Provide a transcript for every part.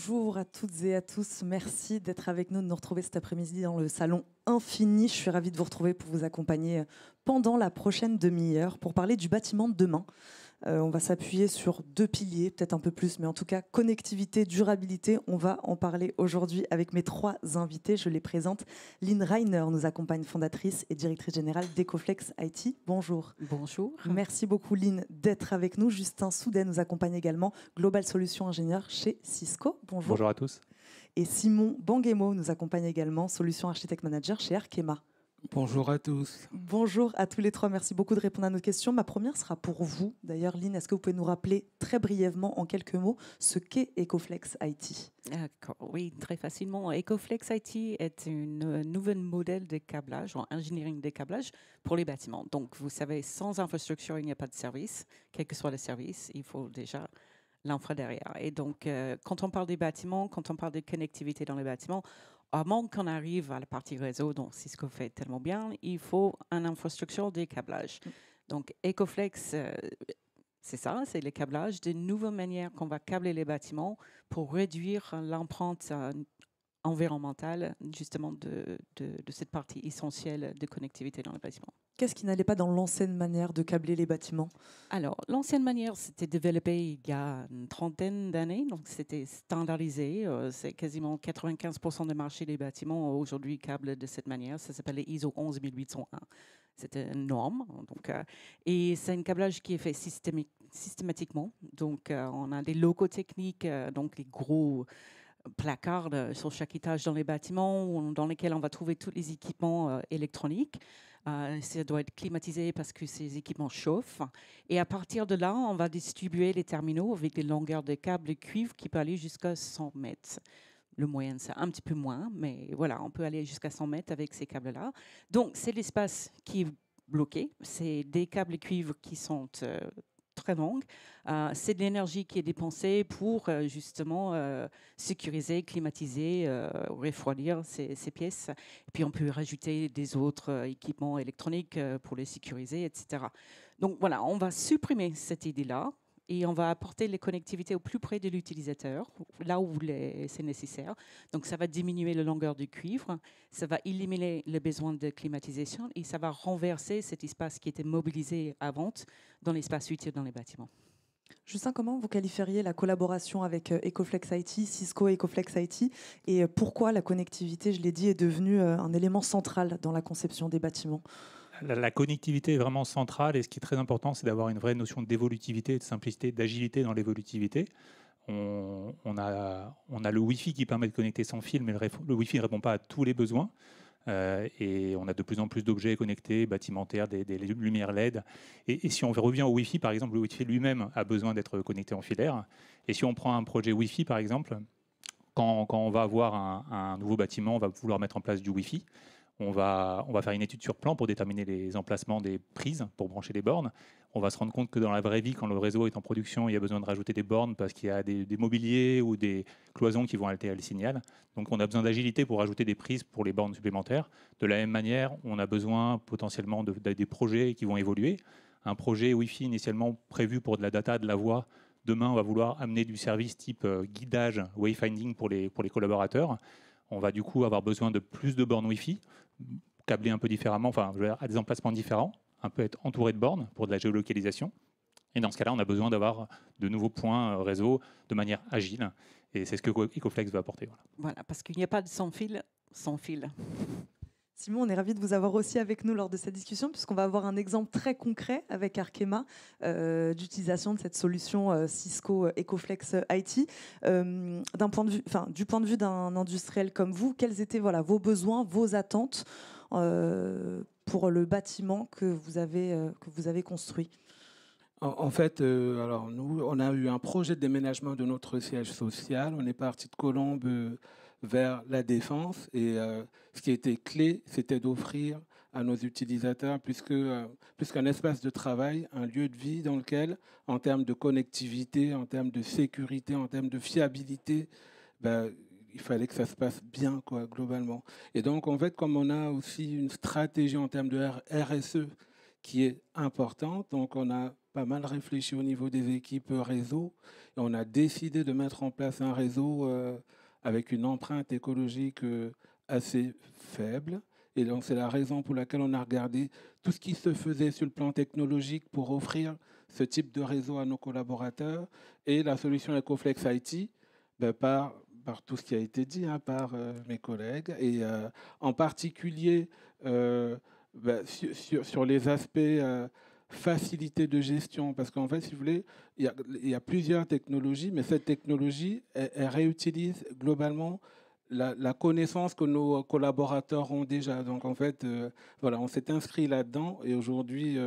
Bonjour à toutes et à tous. Merci d'être avec nous, de nous retrouver cet après-midi dans le salon Infini. Je suis ravie de vous retrouver pour vous accompagner pendant la prochaine demi-heure pour parler du bâtiment de demain. On va s'appuyer sur deux piliers, peut-être un peu plus, mais en tout cas, connectivité, durabilité. On va en parler aujourd'hui avec mes trois invités. Je les présente. Lynn Reiner nous accompagne, fondatrice et directrice générale d'Ecoflex IT. Bonjour. Bonjour. Merci beaucoup, Lynn, d'être avec nous. Justin Soudet nous accompagne également, Global Solutions Ingénieur chez Cisco. Bonjour. Bonjour à tous. Et Simon Banguemo nous accompagne également, Solution Architect Manager chez Arkema. Bonjour à tous. Bonjour à tous les trois, merci beaucoup de répondre à nos questions. Ma première sera pour vous. D'ailleurs, Lynn, est-ce que vous pouvez nous rappeler très brièvement, en quelques mots, ce qu'est Ecoflex IT? Oui, très facilement. Ecoflex IT est un nouveau modèle de câblage, en engineering de câblage pour les bâtiments. Donc, vous savez, sans infrastructure, il n'y a pas de service. Quel que soit le service, il faut déjà l'infra derrière. Et donc, quand on parle des bâtiments, quand on parle de connectivité dans les bâtiments, avant qu'on arrive à la partie réseau dont Cisco fait tellement bien, il faut une infrastructure de câblage. Donc, Ecoflex, c'est ça, c'est le câblage, de nouvelles manières qu'on va câbler les bâtiments pour réduire l'empreinte environnementale, justement, de cette partie essentielle de connectivité dans les bâtiments. Qu'est-ce qui n'allait pas dans l'ancienne manière de câbler les bâtiments? Alors, l'ancienne manière, c'était développé il y a une trentaine d'années, donc c'était standardisé. C'est quasiment 95% des marchés des bâtiments aujourd'hui câblent de cette manière. Ça s'appelle les ISO 11801. C'était une norme. Donc, et c'est un câblage qui est fait systématiquement. Donc, on a des locaux techniques, donc les gros placards sur chaque étage dans les bâtiments dans lesquels on va trouver tous les équipements électroniques. Ça doit être climatisé parce que ces équipements chauffent. Et à partir de là, on va distribuer les terminaux avec des longueurs de câbles de cuivre qui peuvent aller jusqu'à 100 mètres. Le moyen, c'est un petit peu moins, mais voilà, on peut aller jusqu'à 100 mètres avec ces câbles-là. Donc, c'est l'espace qui est bloqué. C'est des câbles de cuivre qui sont très longues. C'est de l'énergie qui est dépensée pour justement sécuriser, climatiser, refroidir ces pièces. Et puis on peut rajouter des autres équipements électroniques pour les sécuriser, etc. Donc voilà, on va supprimer cette idée-là et on va apporter les connectivités au plus près de l'utilisateur, là où c'est nécessaire. Donc ça va diminuer la longueur du cuivre, ça va éliminer le besoin de climatisation et ça va renverser cet espace qui était mobilisé avant dans l'espace utile dans les bâtiments. Justin, comment vous qualifieriez la collaboration avec Ecoflex IT, Cisco et Ecoflex IT, et pourquoi la connectivité, je l'ai dit, est devenue un élément central dans la conception des bâtiments? La connectivité est vraiment centrale et ce qui est très important, c'est d'avoir une vraie notion d'évolutivité, de simplicité, d'agilité dans l'évolutivité. On a le Wi-Fi qui permet de connecter sans fil, mais le Wi-Fi ne répond pas à tous les besoins. Et on a de plus en plus d'objets connectés, bâtimentaires, des lumières LED. Et si on revient au Wi-Fi, par exemple, le Wi-Fi lui-même a besoin d'être connecté en filaire. Et si on prend un projet Wi-Fi, par exemple, quand on va avoir un nouveau bâtiment, on va vouloir mettre en place du Wi-Fi. On va faire une étude sur plan pour déterminer les emplacements des prises pour brancher les bornes. On va se rendre compte que dans la vraie vie, quand le réseau est en production, il y a besoin de rajouter des bornes parce qu'il y a des mobiliers ou des cloisons qui vont altérer le signal. Donc on a besoin d'agilité pour rajouter des prises pour les bornes supplémentaires. De la même manière, on a besoin potentiellement des projets qui vont évoluer. Un projet Wi-Fi initialement prévu pour de la data, de la voix, demain on va vouloir amener du service type guidage, wayfinding pour les collaborateurs. On va du coup avoir besoin de plus de bornes Wi-Fi, câblées un peu différemment, enfin à des emplacements différents, un peu être entouré de bornes pour de la géolocalisation. Et dans ce cas-là, on a besoin d'avoir de nouveaux points réseau de manière agile. Et c'est ce que Ecoflex va apporter. Voilà, parce qu'il n'y a pas de sans fil, sans fil. Simon, on est ravis de vous avoir aussi avec nous lors de cette discussion, puisqu'on va avoir un exemple très concret avec Arkema d'utilisation de cette solution Cisco Ecoflex IT. Du point de vue d'un industriel comme vous, quels étaient vos besoins, vos attentes pour le bâtiment que vous avez construit? En fait, alors nous, on a eu un projet de déménagement de notre siège social. On est parti de Colombes vers la Défense. Et ce qui était clé, c'était d'offrir à nos utilisateurs, plus qu'un espace de travail, un lieu de vie dans lequel, en termes de connectivité, en termes de sécurité, en termes de fiabilité, il fallait que ça se passe bien, globalement. Et donc, en fait, comme on a aussi une stratégie en termes de RSE qui est importante, donc on a pas mal réfléchi au niveau des équipes réseau et on a décidé de mettre en place un réseau avec une empreinte écologique assez faible. Et donc, c'est la raison pour laquelle on a regardé tout ce qui se faisait sur le plan technologique pour offrir ce type de réseau à nos collaborateurs. Et la solution Ecoflex IT, par tout ce qui a été dit par mes collègues, et en particulier sur les aspects facilité de gestion. Parce qu'en fait, si vous voulez, il y a plusieurs technologies, mais cette technologie, elle réutilise globalement la connaissance que nos collaborateurs ont déjà. Donc en fait, voilà, on s'est inscrit là-dedans et aujourd'hui,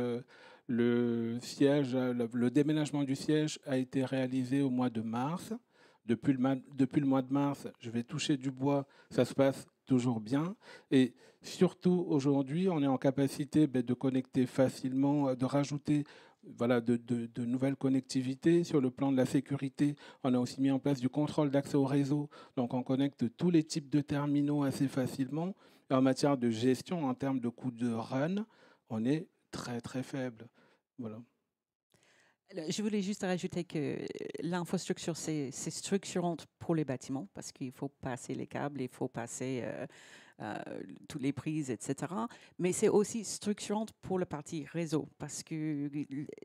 le déménagement du siège a été réalisé au mois de mars. Depuis le mois de mars, je vais toucher du bois, ça se passe toujours bien. Et surtout aujourd'hui, on est en capacité de connecter facilement, de rajouter de nouvelles connectivités. Sur le plan de la sécurité, on a aussi mis en place du contrôle d'accès au réseau. Donc, on connecte tous les types de terminaux assez facilement. Et en matière de gestion, en termes de coûts de run, on est très, très faible. Voilà. Je voulais juste rajouter que l'infrastructure, c'est structurant pour les bâtiments parce qu'il faut passer les câbles, il faut passer toutes les prises, etc. Mais c'est aussi structurant pour la partie réseau parce que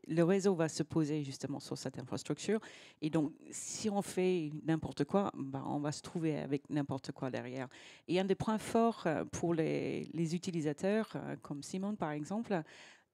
le réseau va se poser justement sur cette infrastructure. Et donc, si on fait n'importe quoi, on va se trouver avec n'importe quoi derrière. Et un des points forts pour les utilisateurs, comme Simone par exemple,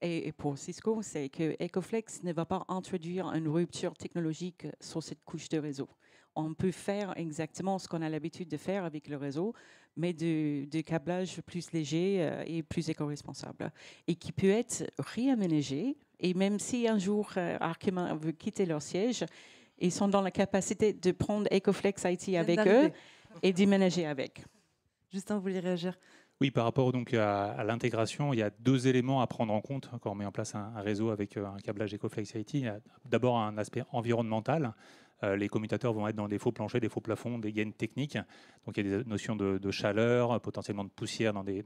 et pour Cisco, c'est que Ecoflex ne va pas introduire une rupture technologique sur cette couche de réseau. On peut faire exactement ce qu'on a l'habitude de faire avec le réseau, mais de câblage plus léger et plus éco-responsable. Et qui peut être réaménagé. Et même si un jour Arkema veut quitter leur siège, ils sont dans la capacité de prendre Ecoflex IT avec eux et déménager avec. Justin, vous voulez réagir ? Oui, par rapport donc à l'intégration, il y a deux éléments à prendre en compte quand on met en place un réseau avec un câblage Ecoflex IT. Il y a d'abord un aspect environnemental. Les commutateurs vont être dans des faux planchers, des faux plafonds, des gaines techniques. Donc il y a des notions de chaleur, potentiellement de poussière dans des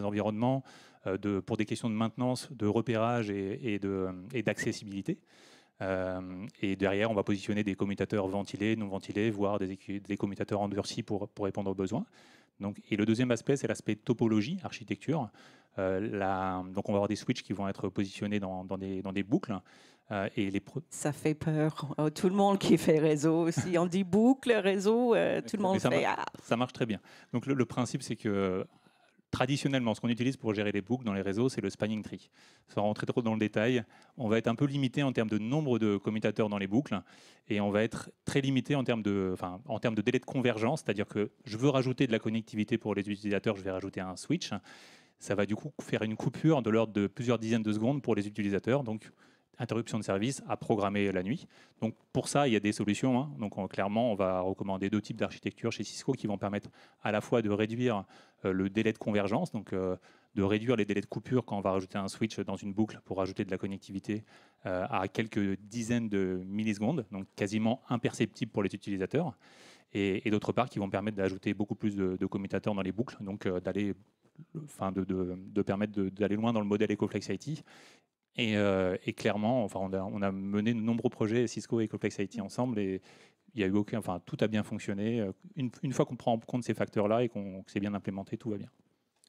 environnements, pour des questions de maintenance, de repérage et d'accessibilité. Et derrière, on va positionner des commutateurs ventilés, non ventilés, voire des commutateurs endurcis pour répondre aux besoins. Donc, et le deuxième aspect, c'est l'aspect topologie, architecture. Donc, on va avoir des switches qui vont être positionnés dans des boucles. Ça fait peur. Tout le monde qui fait réseau, si on dit boucle, réseau, tout le monde fait... Ça marche très bien. Donc, le principe, c'est que traditionnellement, ce qu'on utilise pour gérer les boucles dans les réseaux, c'est le spanning tree. Sans rentrer trop dans le détail, on va être un peu limité en termes de nombre de commutateurs dans les boucles et on va être très limité en termes de délai de convergence, c'est-à-dire que je veux rajouter de la connectivité pour les utilisateurs, je vais rajouter un switch. Ça va du coup faire une coupure de l'ordre de plusieurs dizaines de secondes pour les utilisateurs, donc interruption de service à programmer la nuit. Donc pour ça, il y a des solutions. Donc clairement, on va recommander deux types d'architecture chez Cisco qui vont permettre à la fois de réduire le délai de convergence, donc de réduire les délais de coupure quand on va rajouter un switch dans une boucle pour rajouter de la connectivité à quelques dizaines de millisecondes, donc quasiment imperceptible pour les utilisateurs. Et d'autre part, qui vont permettre d'ajouter beaucoup plus de commutateurs dans les boucles, donc de permettre d'aller loin dans le modèle Ecoflex IT. Et clairement, on a mené de nombreux projets Cisco et Ecoflex IT ensemble et il y a eu tout a bien fonctionné. Une fois qu'on prend en compte ces facteurs-là et qu'on c'est bien implémenté, tout va bien.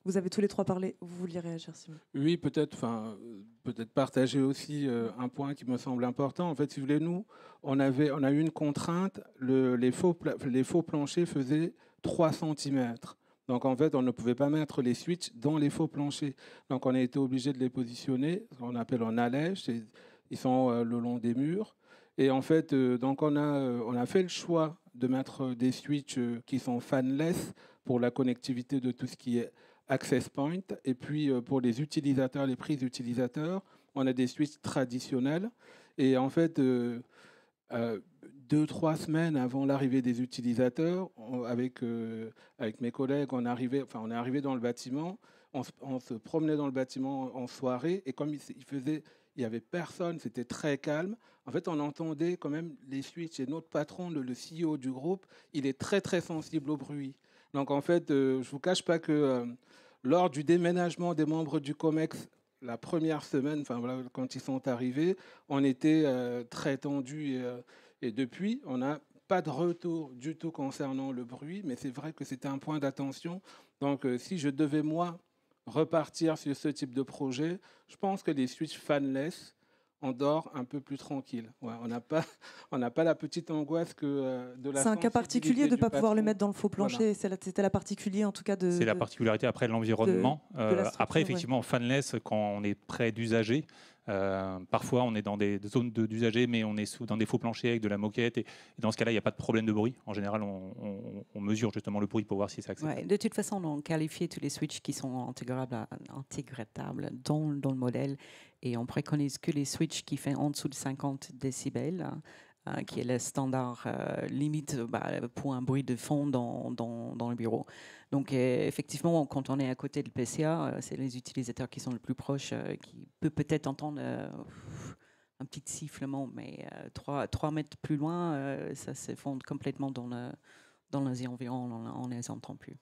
Vous avez tous les trois parlé. Vous vouliez réagir, Simon ? Oui, peut-être partager aussi un point qui me semble important. En fait, si vous voulez, nous, on a eu une contrainte. Les faux planchers faisaient 3 cm. Donc, en fait, on ne pouvait pas mettre les switches dans les faux planchers. Donc, on a été obligé de les positionner, ce qu'on appelle en allège. Ils sont le long des murs. Et en fait, donc on a fait le choix de mettre des switches qui sont fanless pour la connectivité de tout ce qui est access point. Et puis, pour les utilisateurs, les prises utilisateurs, on a des switches traditionnels. Et en fait, 2-3 semaines avant l'arrivée des utilisateurs, avec mes collègues, on est arrivé dans le bâtiment, on se promenait dans le bâtiment en soirée, et comme il n'y avait personne, c'était très calme. En fait, on entendait quand même les switches, et notre patron, le CEO du groupe, il est très, très sensible au bruit. Donc, en fait, je ne vous cache pas que lors du déménagement des membres du COMEX, la première semaine, enfin voilà, quand ils sont arrivés, on était très tendus et depuis, on n'a pas de retour du tout concernant le bruit, mais c'est vrai que c'était un point d'attention. Donc, si je devais, moi, repartir sur ce type de projet, je pense que les switches fanless, on dort un peu plus tranquille. Ouais, on n'a pas la petite angoisse que de la. C'est un cas particulier de ne pas pouvoir le patron. mettre dans le faux plancher. Voilà. C'était la particulier, en tout cas, de. C'est la particularité après de l'environnement. de la structure, Après, effectivement, fanless, quand on est près d'usagers, parfois on est dans des zones d'usagers, mais on est dans des faux planchers avec de la moquette. Et dans ce cas-là, il n'y a pas de problème de bruit. En général, on mesure justement le bruit pour voir si c'est acceptable. Ouais, de toute façon, on qualifie tous les switches qui sont intégrables dans le modèle. Et on préconise que les switches qui font en dessous de 50 décibels, qui est le standard limite pour un bruit de fond dans le bureau. Donc, effectivement, quand on est à côté de PCA, c'est les utilisateurs qui sont le plus proches, qui peut-être entendre un petit sifflement, mais 3 mètres plus loin, ça s'effondre complètement dans les environs, on ne les entend plus.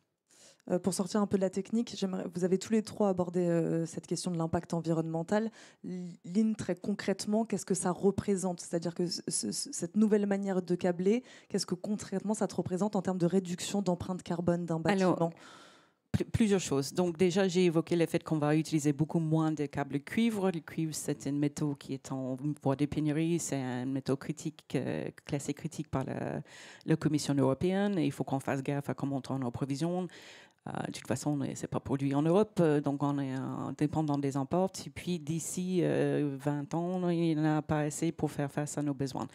Pour sortir un peu de la technique, vous avez tous les trois abordé cette question de l'impact environnemental. Lynn, très concrètement, qu'est-ce que ça représente? C'est-à-dire que cette nouvelle manière de câbler, qu'est-ce que concrètement ça te représente en termes de réduction d'empreinte carbone d'un bâtiment? Alors, plusieurs choses. Donc déjà, j'ai évoqué le fait qu'on va utiliser beaucoup moins de câbles cuivre. Le cuivre, c'est un métaux qui est en voie de pénurie. C'est un métaux critique, classé critique par la Commission européenne. Et il faut qu'on fasse gaffe à comment on approvisionne. De toute façon, ce n'est pas produit en Europe, donc on est dépendant des imports. Et puis d'ici 20 ans, il n'y en a pas assez pour faire face à nos besoins.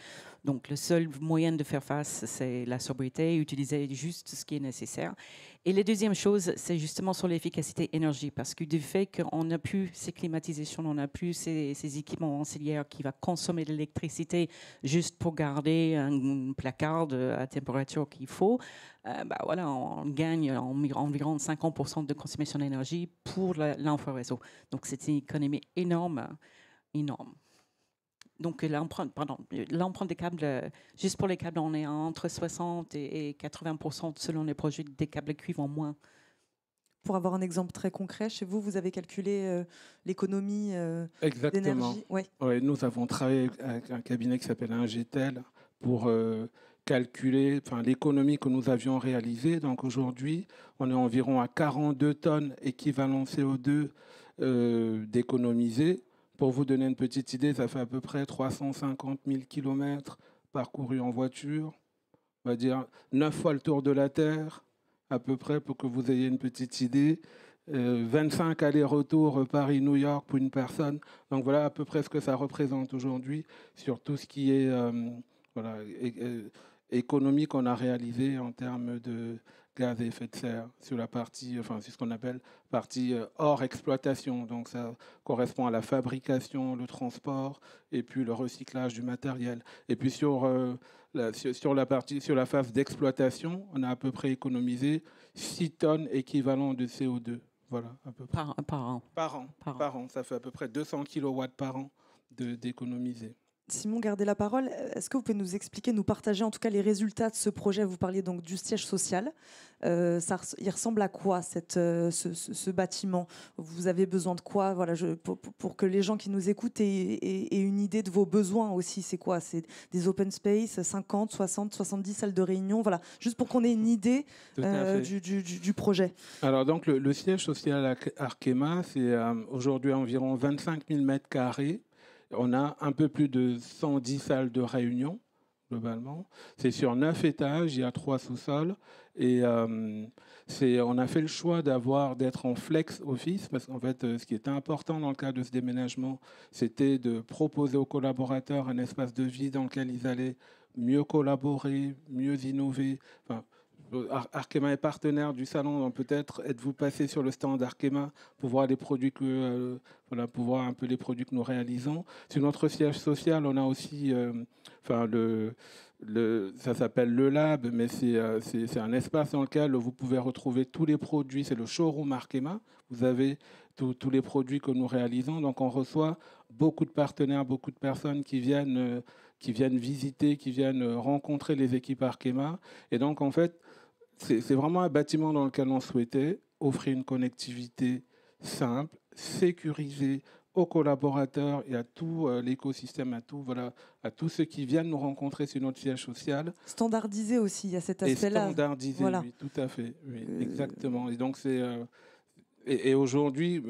Donc le seul moyen de faire face, c'est la sobriété, utiliser juste ce qui est nécessaire. Et la deuxième chose, c'est justement sur l'efficacité énergie, parce que du fait qu'on n'a plus ces climatisations, on n'a plus ces équipements auxiliaires qui vont consommer de l'électricité juste pour garder un placard à température qu'il faut, voilà, on gagne environ 50% de consommation d'énergie pour l'infraréseau. Donc c'est une économie énorme. Donc l'empreinte des câbles, juste pour les câbles, on est entre 60 et 80% selon les projets des câbles cuivre en moins. Pour avoir un exemple très concret, chez vous, vous avez calculé l'économie d'énergie? Oui, nous avons travaillé avec un cabinet qui s'appelle Ingetel pour calculer l'économie que nous avions réalisée. Donc aujourd'hui, on est environ à 42 tonnes équivalent CO2 d'économiser. Pour vous donner une petite idée, ça fait à peu près 350 000 km parcourus en voiture. On va dire 9 fois le tour de la Terre, à peu près, pour que vous ayez une petite idée. 25 allers-retours Paris-New York pour une personne. Donc voilà à peu près ce que ça représente aujourd'hui sur tout ce qui est économie qu'on a réalisé en termes de gaz à effet de serre sur la partie, c'est ce qu'on appelle partie hors exploitation. Donc ça correspond à la fabrication, le transport et puis le recyclage du matériel. Et puis sur la phase d'exploitation, on a à peu près économisé 6 tonnes équivalent de CO2. Voilà, à peu près. Par an. Ça fait à peu près 200 kilowatts par an d'économiser. Simon, gardez la parole. Est-ce que vous pouvez nous expliquer, nous partager en tout cas les résultats de ce projet? Vous parliez donc du siège social. Il ressemble à quoi ce bâtiment? Vous avez besoin de quoi? Voilà, pour que les gens qui nous écoutent aient une idée de vos besoins aussi. C'est quoi? C'est des open space, 50, 60, 70 salles de réunion? Voilà, juste pour qu'on ait une idée du projet. Alors donc le siège social Arkema, c'est aujourd'hui environ 25 000 mètres carrés. On a un peu plus de 110 salles de réunion, globalement. C'est sur 9 étages, il y a 3 sous-sols. Et on a fait le choix d'être en flex office, parce qu'en fait, ce qui était important dans le cadre de ce déménagement, c'était de proposer aux collaborateurs un espace de vie dans lequel ils allaient mieux collaborer, mieux innover. Arkema est partenaire du salon, donc peut-être êtes-vous passé sur le stand d'Arkema pour voir les produits pour voir un peu les produits que nous réalisons. Sur notre siège social, on a aussi, ça s'appelle le Lab, mais c'est un espace dans lequel vous pouvez retrouver tous les produits. C'est le showroom Arkema. Vous avez tous les produits que nous réalisons. Donc on reçoit beaucoup de partenaires, beaucoup de personnes qui viennent visiter, qui viennent rencontrer les équipes Arkema. Et donc en fait, c'est vraiment un bâtiment dans lequel on souhaitait offrir une connectivité simple, sécurisée aux collaborateurs et à tout l'écosystème, à tous ceux qui viennent nous rencontrer sur notre siège social. Standardiser aussi, il y a cet Et aspect-là. standardiser, Voilà. oui, tout à fait. Oui, exactement. Et donc, et aujourd'hui,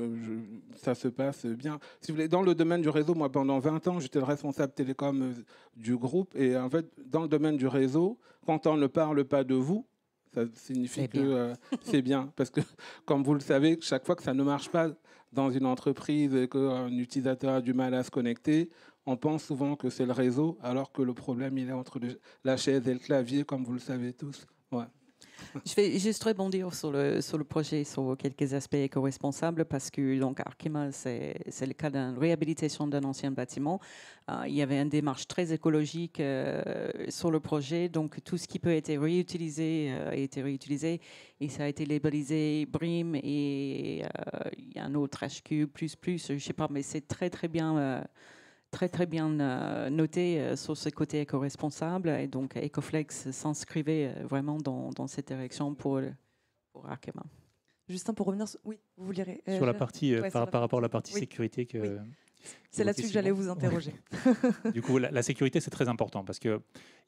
ça se passe bien. Si vous voulez, dans le domaine du réseau, moi, pendant 20 ans, j'étais le responsable télécom du groupe. Et en fait, dans le domaine du réseau, quand on ne parle pas de vous, ça signifie que c'est bien. Parce que, comme vous le savez, chaque fois que ça ne marche pas dans une entreprise et qu'un utilisateur a du mal à se connecter, on pense souvent que c'est le réseau, alors que le problème, il est entre la chaise et le clavier, comme vous le savez tous. Ouais. Je vais juste rebondir sur le projet, sur quelques aspects éco-responsables, parce que donc Arkema, c'est le cas d'une réhabilitation d'un ancien bâtiment. Il y avait une démarche très écologique sur le projet, donc tout ce qui peut être réutilisé a été réutilisé, et ça a été labellisé BREEAM, et il y a un autre HQ++, je ne sais pas, mais c'est très très bien noté sur ce côté éco-responsable, et donc Ecoflex s'inscrivait vraiment dans cette direction pour Arkema. Justin, pour revenir, oui, vous vouliez sur la partie par rapport à la partie oui. sécurité que. Oui. C'est là-dessus que j'allais vous interroger. Du coup, la sécurité, c'est très important parce qu'il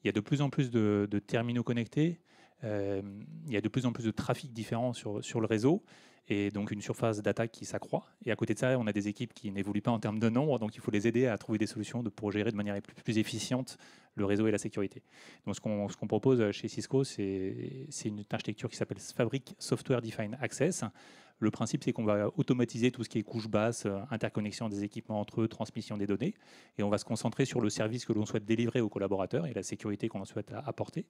y a de plus en plus de terminaux connectés, il y a de plus en plus de trafic différent sur le réseau, et donc une surface d'attaque qui s'accroît. Et à côté de ça, on a des équipes qui n'évoluent pas en termes de nombre, donc il faut les aider à trouver des solutions pour gérer de manière plus efficiente le réseau et la sécurité. Donc ce qu'on propose chez Cisco, c'est une architecture qui s'appelle Fabric Software Defined Access. Le principe, c'est qu'on va automatiser tout ce qui est couche basse, interconnexion des équipements entre eux, transmission des données, et on va se concentrer sur le service que l'on souhaite délivrer aux collaborateurs et la sécurité qu'on souhaite apporter.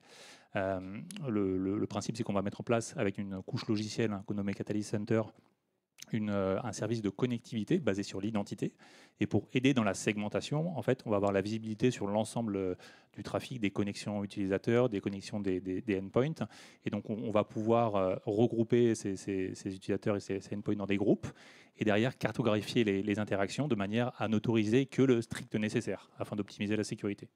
Le principe, c'est qu'on va mettre en place, avec une couche logicielle qu'on nomme Catalyst Center, un service de connectivité basé sur l'identité. Et pour aider dans la segmentation, en fait, on va avoir la visibilité sur l'ensemble du trafic, des connexions utilisateurs, des connexions des endpoints. Et donc, on va pouvoir regrouper ces utilisateurs et ces endpoints dans des groupes, et derrière cartographier les interactions de manière à n'autoriser que le strict nécessaire afin d'optimiser la sécurité.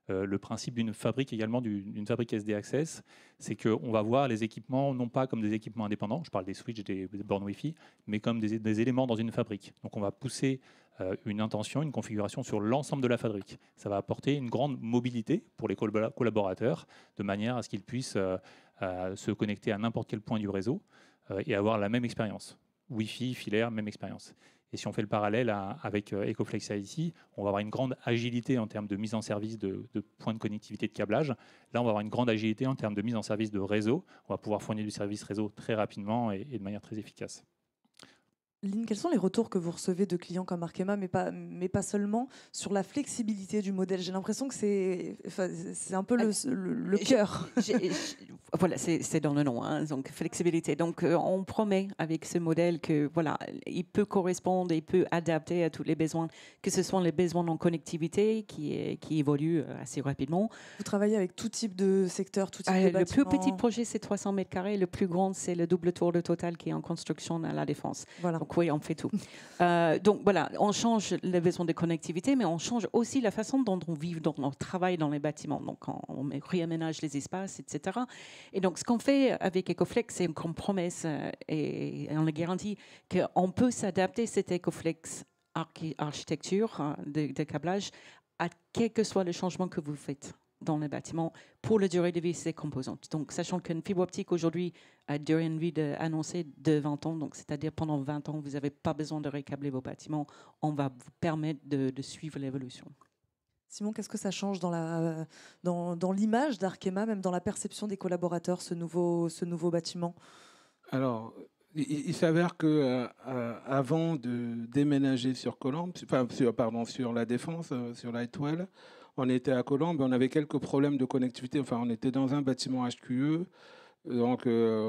Le principe d'une fabrique également, d'une fabrique SD Access, c'est qu'on va voir les équipements non pas comme des équipements indépendants, je parle des switches, des bornes Wi-Fi, mais comme des éléments dans une fabrique. Donc on va pousser une intention, une configuration sur l'ensemble de la fabrique. Ça va apporter une grande mobilité pour les collaborateurs, de manière à ce qu'ils puissent se connecter à n'importe quel point du réseau et avoir la même expérience. Wi-Fi, filaire, même expérience. Et si on fait le parallèle avec Ecoflex IoT, on va avoir une grande agilité en termes de mise en service de points de connectivité de câblage. Là, on va avoir une grande agilité en termes de mise en service de réseau. On va pouvoir fournir du service réseau très rapidement et de manière très efficace. Lynn, quels sont les retours que vous recevez de clients comme Arkema, mais pas seulement, sur la flexibilité du modèle? J'ai l'impression que c'est un peu le cœur. Voilà, c'est dans le nom, hein, donc flexibilité. Donc on promet avec ce modèle que voilà, il peut correspondre, il peut adapter à tous les besoins, que ce soit les besoins en connectivité qui évoluent assez rapidement. Vous travaillez avec tout type de secteur, tout type de Le bâtiment. plus petit projet, c'est 300 mètres carrés. Le plus grand, c'est le double tour de Total qui est en construction à La Défense. Voilà. Donc oui, on fait tout. Donc voilà, on change les besoins de connectivité, mais on change aussi la façon dont on vit, dont on travaille dans les bâtiments. Donc on réaménage les espaces, etc. Et donc ce qu'on fait avec Ecoflex, c'est qu'on promet et on le garantit qu'on peut s'adapter cette Ecoflex architecture de câblage à quel que soit le changement que vous faites dans les bâtiments pour la durée de vie de ces composantes. Donc, sachant qu'une fibre optique aujourd'hui a une durée de vie annoncée de 20 ans, donc c'est-à-dire pendant 20 ans, vous n'avez pas besoin de récabler vos bâtiments. On va vous permettre de suivre l'évolution. Simon, qu'est-ce que ça change dans l'image d'Arkema, même dans la perception des collaborateurs, ce nouveau bâtiment? Alors, il s'avère que avant de déménager sur Colombes, sur La Défense, sur Lightwell, on était à Colombes, on avait quelques problèmes de connectivité. Enfin, on était dans un bâtiment HQE, donc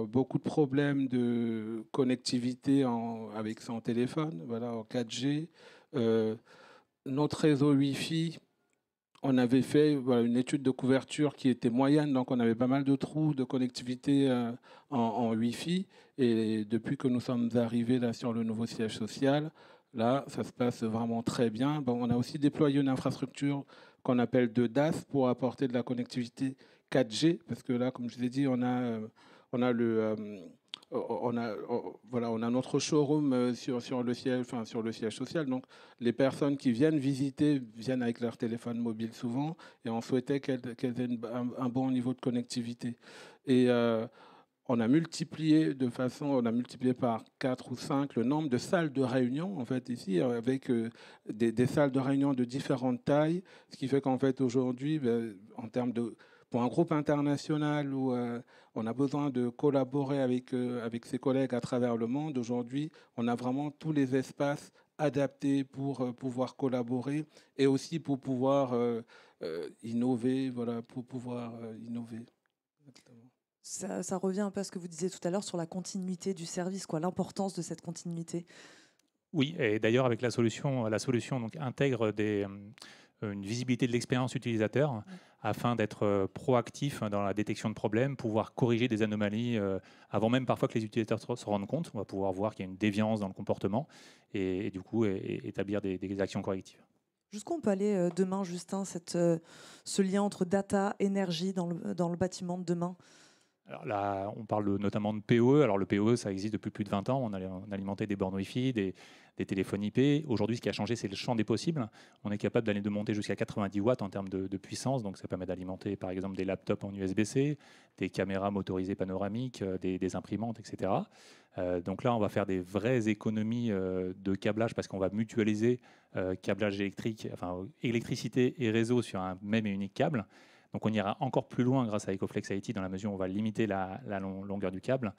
beaucoup de problèmes de connectivité avec son téléphone, voilà, en 4G. Notre réseau Wi-Fi, on avait fait une étude de couverture qui était moyenne, donc on avait pas mal de trous de connectivité en Wi-Fi. Et depuis que nous sommes arrivés là sur le nouveau siège social, là, ça se passe vraiment très bien. Bon, on a aussi déployé une infrastructure qu'on appelle de DAS pour apporter de la connectivité 4G, parce que là, comme je l'ai dit, on a on a notre showroom sur le siège social. Donc, les personnes qui viennent visiter viennent avec leur téléphone mobile souvent, et on souhaitait qu'elles aient un bon niveau de connectivité. Et on a multiplié par 4 ou 5 le nombre de salles de réunion, en fait, ici, avec des salles de réunion de différentes tailles, ce qui fait qu'en fait, aujourd'hui, en termes de pour un groupe international où on a besoin de collaborer avec ses collègues à travers le monde, aujourd'hui, on a vraiment tous les espaces adaptés pour pouvoir collaborer et aussi pour pouvoir innover, pour pouvoir innover. Exactement. Ça revient un peu à ce que vous disiez tout à l'heure sur la continuité du service, l'importance de cette continuité. Oui, et d'ailleurs, avec la solution donc, intègre une visibilité de l'expérience utilisateur afin d'être proactif dans la détection de problèmes, pouvoir corriger des anomalies avant même parfois que les utilisateurs se rendent compte. On va pouvoir voir qu'il y a une déviance dans le comportement et du coup établir des actions correctives. Jusqu'où on peut aller demain, Justin, ce lien entre data, énergie dans le bâtiment de demain? Alors là, on parle notamment de PoE. Alors le PoE, ça existe depuis plus de 20 ans. On alimentait des bornes Wi-Fi, des téléphones IP. Aujourd'hui, ce qui a changé, c'est le champ des possibles. On est capable de monter jusqu'à 90 watts en termes de puissance. Donc ça permet d'alimenter, par exemple, des laptops en USB-C, des caméras motorisées panoramiques, des imprimantes, etc. Donc là, on va faire des vraies économies de câblage parce qu'on va mutualiser câblage électrique, enfin électricité et réseau sur un même et unique câble. Donc on ira encore plus loin grâce à EcoFlex IT dans la mesure où on va limiter la longueur du câble.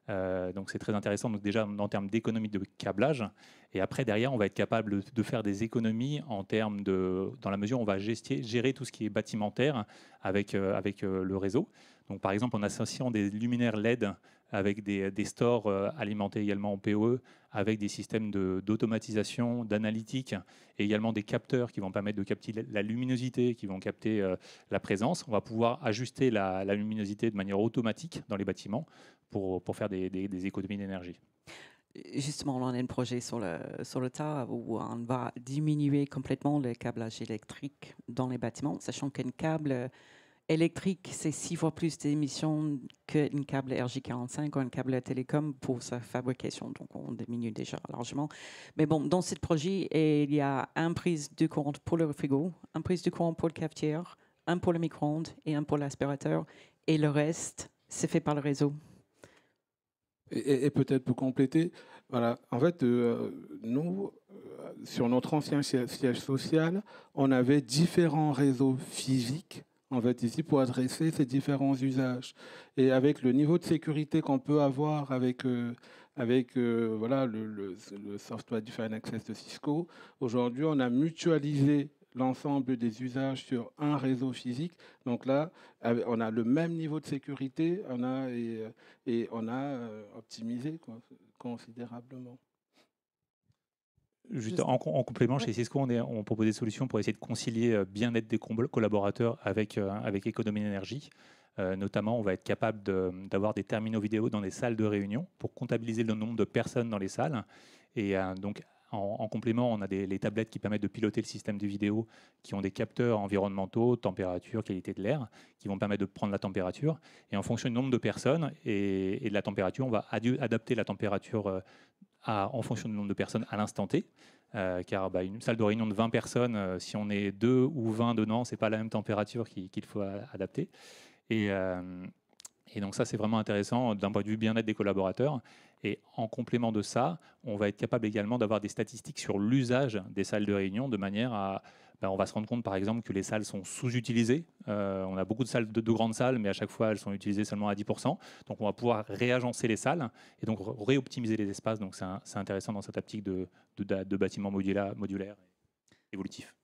Donc c'est très intéressant, donc déjà en termes d'économie de câblage. Et après, derrière, on va être capable de faire des économies dans la mesure où on va gérer tout ce qui est bâtimentaire avec le réseau. Donc par exemple, en associant des luminaires LED avec des stores alimentés également en PoE, avec des systèmes d'automatisation, d'analytique, et également des capteurs qui vont permettre de capter la luminosité, qui vont capter la présence. On va pouvoir ajuster la luminosité de manière automatique dans les bâtiments pour faire des économies d'énergie. Justement, on a un projet sur le tas où on va diminuer complètement le câblage électrique dans les bâtiments, sachant qu'un câble électrique, c'est 6 fois plus d'émissions qu'un câble RJ45 ou un câble télécom pour sa fabrication. Donc, on diminue déjà largement. Mais bon, dans ce projet, il y a une prise de courant pour le frigo, une prise de courant pour le cafetière, un pour le micro-ondes et un pour l'aspirateur. Et le reste, c'est fait par le réseau. Et peut-être pour compléter, voilà, en fait, nous, sur notre ancien siège social, on avait différents réseaux physiques, en fait, ici, pour adresser ces différents usages. Et avec le niveau de sécurité qu'on peut avoir avec voilà, le Software Defined Access de Cisco, aujourd'hui, on a mutualisé l'ensemble des usages sur un réseau physique. Donc là, on a le même niveau de sécurité, et on a optimisé considérablement. Juste en complément, chez Cisco, on propose des solutions pour essayer de concilier bien-être des collaborateurs avec économie d'énergie. Notamment, on va être capable d'avoir des terminaux vidéo dans des salles de réunion pour comptabiliser le nombre de personnes dans les salles. Et donc, en complément, on a les tablettes qui permettent de piloter le système de vidéo, qui ont des capteurs environnementaux, température, qualité de l'air, qui vont permettre de prendre la température. Et en fonction du nombre de personnes et de la température, on va adapter la température en fonction du nombre de personnes à l'instant T. Car une salle de réunion de 20 personnes, si on est 2 ou 20 dedans, ce n'est pas la même température qu'il faut adapter. Et donc ça, c'est vraiment intéressant d'un point de vue bien-être des collaborateurs. Et en complément de ça, on va être capable également d'avoir des statistiques sur l'usage des salles de réunion de manière à... on va se rendre compte, par exemple, que les salles sont sous-utilisées. On a beaucoup de salles, de grandes salles, mais à chaque fois, elles sont utilisées seulement à 10%. Donc, on va pouvoir réagencer les salles et donc réoptimiser les espaces. Donc, c'est intéressant dans cette optique de bâtiment modulaire et évolutif.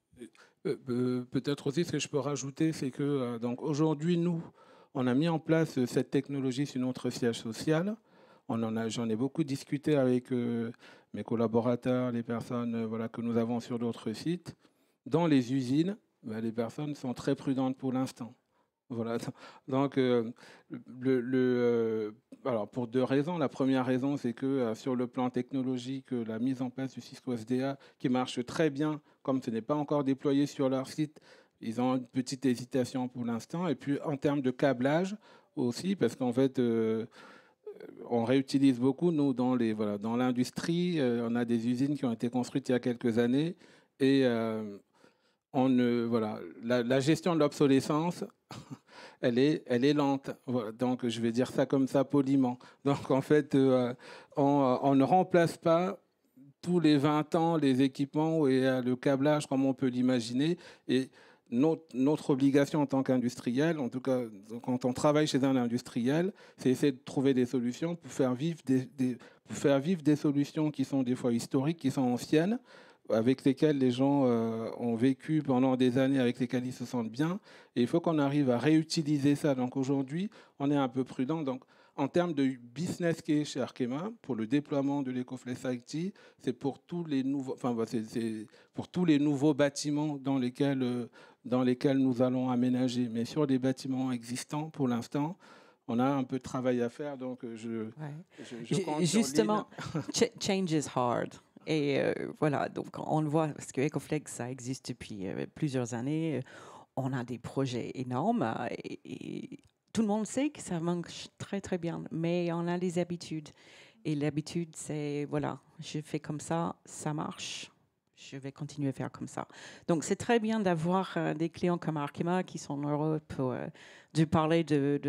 Peut-être aussi, ce que je peux rajouter, c'est que donc aujourd'hui, nous, on a mis en place cette technologie sur notre siège social. J'en ai beaucoup discuté avec mes collaborateurs, les personnes que nous avons sur d'autres sites. Dans les usines, les personnes sont très prudentes pour l'instant. Voilà. Donc, alors pour 2 raisons. La première raison, c'est que sur le plan technologique, la mise en place du Cisco SDA, qui marche très bien, comme ce n'est pas encore déployé sur leur site, ils ont une petite hésitation pour l'instant. Et puis, en termes de câblage aussi, parce qu'en fait... on réutilise beaucoup, nous, dans l'industrie. On a des usines qui ont été construites il y a quelques années. Et la gestion de l'obsolescence, elle est lente. Voilà. Donc, je vais dire ça comme ça poliment. Donc, en fait, on ne remplace pas tous les 20 ans les équipements et le câblage comme on peut l'imaginer. Et notre obligation en tant qu'industriel, en tout cas quand on travaille chez un industriel, c'est essayer de trouver des solutions pour faire vivre des solutions qui sont des fois historiques, qui sont anciennes, avec lesquelles les gens ont vécu pendant des années, avec lesquelles ils se sentent bien. Et il faut qu'on arrive à réutiliser ça. Donc aujourd'hui, on est un peu prudent. Donc, en termes de business case chez Arkema, pour le déploiement de l'EcoFlex IT, c'est pour tous les nouveaux, c'est pour tous les nouveaux bâtiments dans lesquels nous allons aménager. Mais sur des bâtiments existants, pour l'instant, on a un peu de travail à faire. Donc, je compte justement, change is hard. Et voilà, donc on le voit, parce que EcoFlex, ça existe depuis plusieurs années. On a des projets énormes et tout le monde sait que ça marche très, très bien, mais on a des habitudes. Et l'habitude, c'est, voilà, je fais comme ça marche, je vais continuer à faire comme ça. Donc, c'est très bien d'avoir des clients comme Arkema qui sont en Europe, de parler de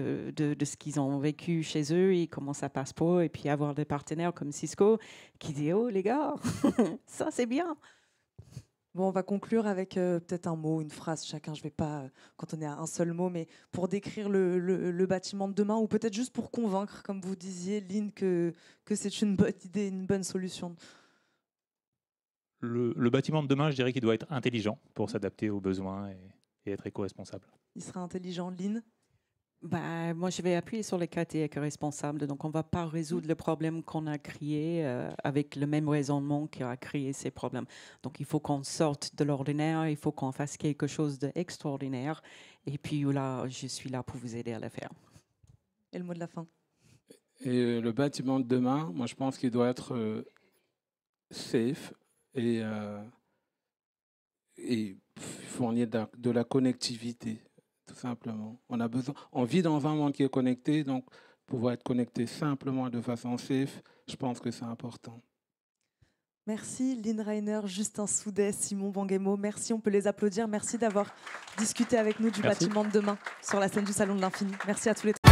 ce qu'ils ont vécu chez eux et comment ça passe pour eux, et puis avoir des partenaires comme Cisco qui disent « Oh, les gars, ça, c'est bien !» Bon, on va conclure avec peut-être un mot, une phrase chacun. Je ne vais pas cantonner à un seul mot, mais pour décrire le bâtiment de demain, ou peut-être juste pour convaincre, comme vous disiez, Lynn, que c'est une bonne idée, une bonne solution. Le bâtiment de demain, je dirais qu'il doit être intelligent pour s'adapter aux besoins et être éco-responsable. Il sera intelligent, Lynn? Moi, je vais appuyer sur les critères éco-responsables. Donc, on ne va pas résoudre le problème qu'on a créé avec le même raisonnement qui a créé ces problèmes. Donc, il faut qu'on sorte de l'ordinaire, il faut qu'on fasse quelque chose d'extraordinaire. Et puis là, je suis là pour vous aider à le faire. Et le mot de la fin? Et le bâtiment de demain, moi, je pense qu'il doit être safe et fournir de la connectivité. Tout simplement. On vit dans un monde qui est connecté, donc pouvoir être connecté simplement de façon safe, je pense que c'est important. Merci Lynn Reiner, Justin Soudet, Simon Banguemo. Merci, on peut les applaudir. Merci d'avoir discuté avec nous du bâtiment de demain sur la scène du Salon de l'Infini. Merci à tous les trois.